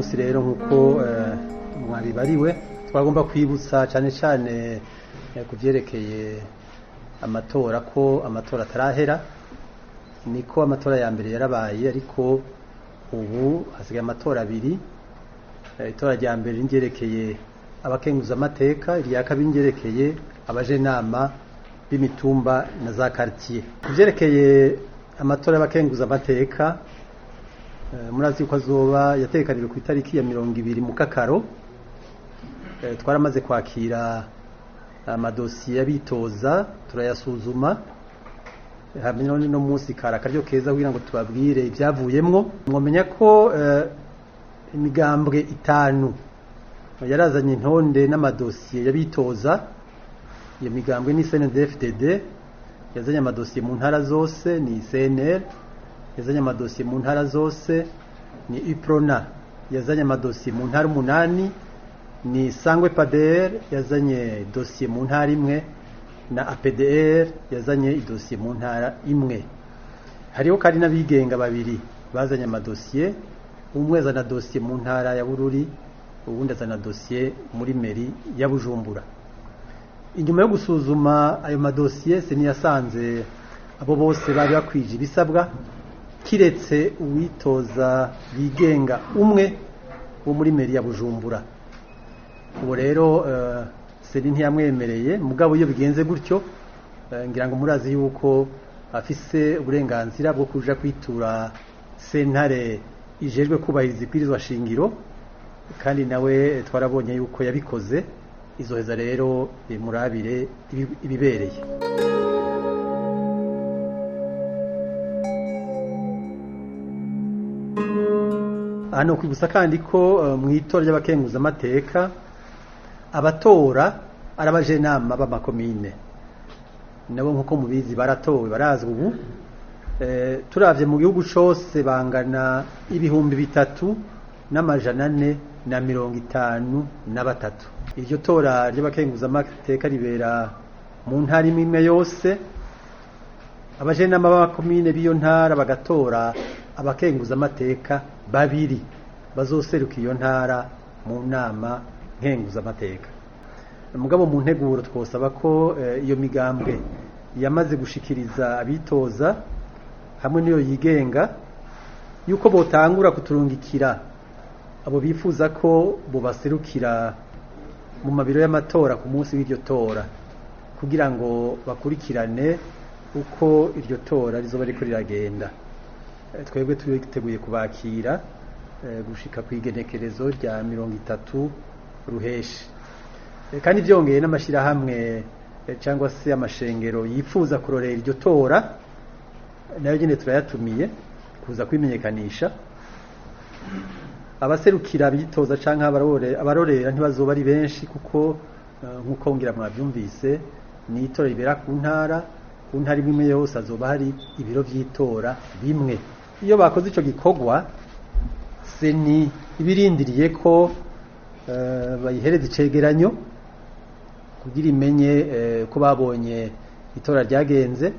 munsi rero nkuko mwabibariwe twagomba kwibutsa cyane cyane kuvyerekeye amatora ko amatora atarahera, niko amatora ya mbere yarabaye ariko ubu hasigaye amatora abiri. Itora rya mbere ringerekeye abakenguza amateka, irya kabiri ringerekeye abajenama b'imitumba na za quartier. Kuvyerekeye amatora y'abakenguza amateka, murazi ko azoba yatekanijwe ku itariki ya 20 mu Kakaro. Twaramaze kwakira amadosiye y'abitoza turayasuzuma, hamwe no munsi karakaryo keza kugira ngo tubabwire ibyavuyemwo. Mwomenya ko imigambwe 5 yarazanye intonde n'amadosiye y'abitoza. Iyo migambwe ni CNDD-FDD yazanye amadosiye mu ntara zose, ni CNL yazanye amadosiye mu ntara zose, ni UPRONA yazanye amadosiye mu ntara 8, ni Sangwe PADR yazanye dosiye mu ntara imwe, na APDR yazanye idosiye mu ntara imwe. Hariho kandi n'abigenga babiri bazanye amadosiye, umwe azana dosiye mu ntara ya Bururi, uwundi azana dosiye muri meri ya Bujumbura. Inyuma yo gusuzuma ayo madosiye siniyasanze abo bose bari bakwije ibisabwa, kiretse uwitoza bigenga umwe wo muri meri ya Bujumbura. Ubu rero seni ntiyamwemereye, mugabo iyo bigenze gutyo ngira ngo murazi yuko afise uburenganzira bwo kuja kwitura sentare ijejwe kubahiriza ibwirizwa shingiro, kandi nawe twarabonye yuko yabikoze. Izoheza rero murabire ibibereye. Hano kwibutsa kandi ko mu itora ry'abakenguza amateka abatora arabajenama b'amakomine nabo nkuko mubizi baratowe, barazwi ubu. Turavye mu gihugu cose bangana 3,453. Iryo tora ry'abakenguza amateka ribera mu ntara imwe yose. Abajenama b'amakomine b'iyo ntara bagatora abakenguza amateka babiri bazoseruka iyo ntara mu nama nkenguza amateka. Mugabo mu nteguro twosaba ko iyo migambwe yamaze gushikiriza abitoza hamwe niyo yigenga yuko botangura kuturungikira abo bifuza ko bobaserukira mu mabiro y'amatora ku munsi w'iryo tora, kugira ngo bakurikirane uko iryo tora rizoba riko riragenda. Twebwe twiteguye kubakira gushika ku igenekerezo rya 30 ruheshi. Kandi byongeye n'amashirahamwe cyangwa se amashengero yifuza kurorera iryo tora, nayo nyine turayatumiye kuza kwimenyekanisha. Abaserukira bitoza canke abarorera ntibazoba ari benshi, kuko nkuko ngira mwabyumvise ni itora ribera ku ntara imwe yose azoba hari ibiro vy'itora bimwe. Iyo bakoze ico gikorwa seni ibirindiriye ko bayihereza icegeranyo kugira imenye ko babonye itora ryagenze,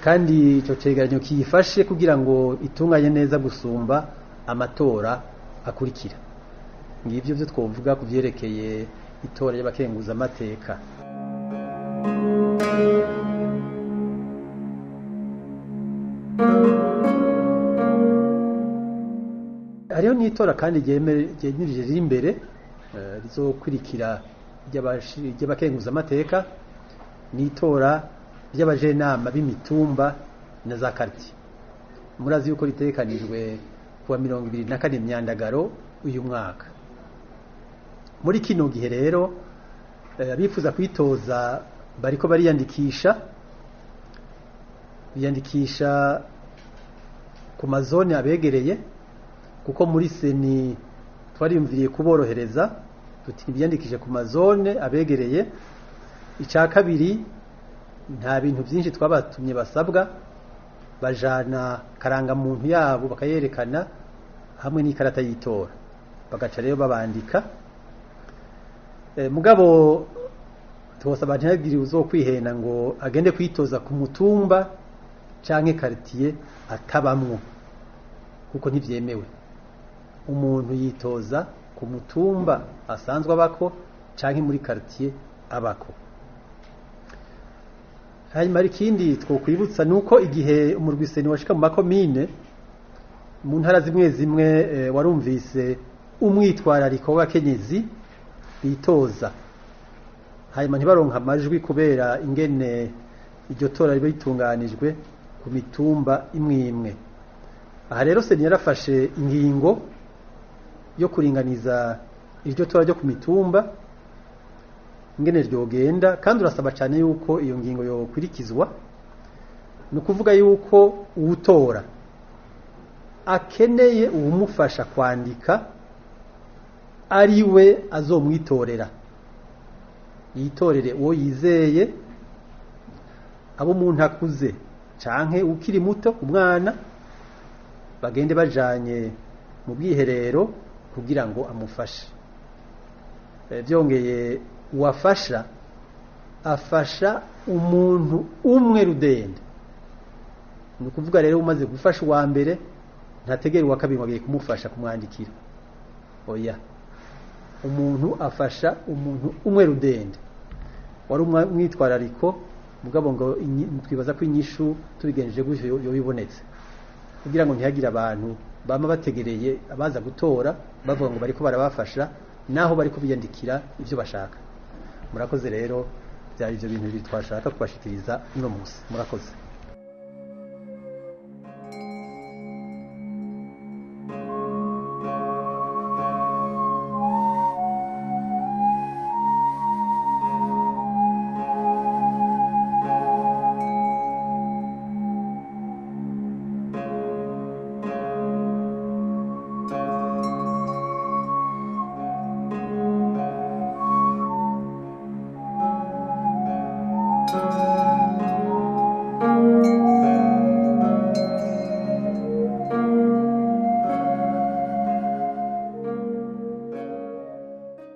kandi ico cegeranyo kiyifashe kugira ngo itunganye neza gusumba amatora akurikira. Ngivyo byo twovuga kuvyerekeye itora y'abakenguza amateka. Hariho n'itora kandi ryemirije riri imbere rizokurikira ry'abakenguza amateka, n'itora ry'abajenama b'imitumba na za quartier. Murazi yuko ritekanijwe kuwa 24 Myandagaro uyu mwaka. Muri kino gihe rero abifuza kwitoza bariko biyandikisha ku mazone abegereye, kuko muri seni twariyumviriye kuborohereza tuti biyandikishe ku mazone abegereye. Ica kabiri, nta bintu byinshi twabatumye basabwa, bajana karanga muntu yabo bakayerekana hamwe n'ikarata y'itora, bagaca rero babandika. Mugabo twosaba ntihagire uzokwihena ngo agende kwitoza ku mutumba canke quartier atabamwo, kuko ntivyemewe. umuntu yitoza ku mutumba asanzwe abako canke muri quartier abako. Hanyuma ikindi twokwibutsa nuko igihe umurwiseni washika mu makomine mu ntara zimwe zimwe warumvise umwitwarariko w'abakenyezi bitoza, hanyuma ntibaronka amajwi kubera ingene iryo tora riba ritunganijwe ku mitumba imwe imwe. Aha rero seni yarafashe ingingo yo kuringaniza iryo tora ryo ku mitumba ingene ryogenda, kandi urasaba cyane yuko iyo ngingo yokurikizwa. Ni ukuvuga yuko uwutora akeneye uwumufasha kwandika ari we azomwitorera, yitorere uwo yizeye, abo umuntu akuze canke ukiri muto umwana bagende bajanye mu bwiherero kugira ngo amufashe. Byongeye uwafasha afasha umuntu umwe rudende. Ni ukuvuga rero umaze gufasha uwa mbere ntategera uwa kabiri wagiye kumufasha kumwandikira, oya, umuntu afasha umuntu umwe rudende. Wari umwitwarariko mugabo ngo twibaza ko inyishu tubigenjeje gutyo yo bibonetse, kugira ngo ntihagire abantu bama bategereye abaza gutora bavuga ngo bariko barabafasha naho bariko biyandikira ivyo bashaka. Murakoze rero, byari ibyo bintu twashaka kubashikiriza uno munsi. Murakoze.